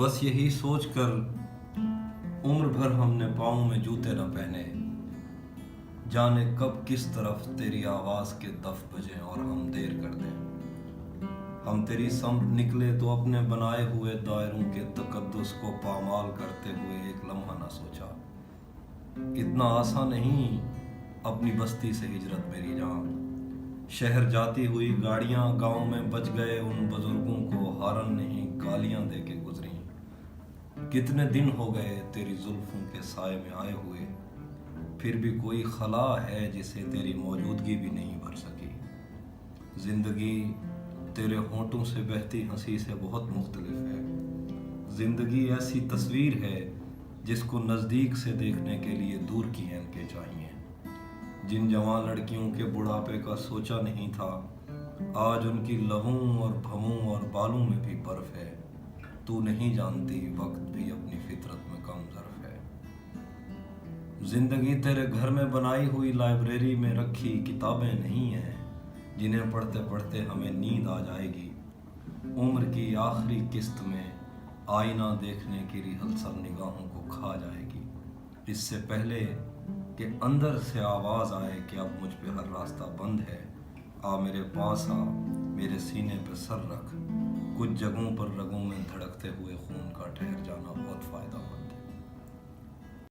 बस यही सोच कर उम्र भर हमने पाँव में जूते न पहने, जाने कब किस तरफ तेरी आवाज़ के दफ बजे और हम देर कर दें। हम तेरी समत निकले तो अपने बनाए हुए दायरों के तकद्दुस को पामाल करते हुए एक लम्हा न सोचा। इतना आसान नहीं अपनी बस्ती से हिजरत मेरी जान। शहर जाती हुई गाड़ियां गांव में बच गए उन बुजुर्गों को हारन नहीं गालियां दे के गुजरी। कितने दिन हो गए तेरी जुल्फों के साए में आए हुए, फिर भी कोई खला है जिसे तेरी मौजूदगी भी नहीं भर सकी। जिंदगी तेरे होंठों से बहती हंसी से बहुत मुख्तलिफ है। जिंदगी ऐसी तस्वीर है जिसको नज़दीक से देखने के लिए दूर की ऐनकें चाहिए। जिन जवान लड़कियों के बुढ़ापे का सोचा नहीं था, आज उनकी लहूं और भवों और बालों में भी बर्फ है। तू नहीं जानती वक्त भी अपनी फितरत में कम ज़र्फ है। जिंदगी तेरे घर में बनाई हुई लाइब्रेरी में रखी किताबें नहीं हैं जिन्हें पढ़ते पढ़ते हमें नींद आ जाएगी। उम्र की आखिरी किस्त में आईना देखने की रिहर्सल निगाहों को खा जाएगी। इससे पहले कि अंदर से आवाज़ आए कि अब मुझ पे हर रास्ता बंद है, आ मेरे पास आ, मेरे सीने पे सर रख। कुछ जगहों पर रगों में धड़कते हुए खून का ठहर जाना बहुत फ़ायदा होता है।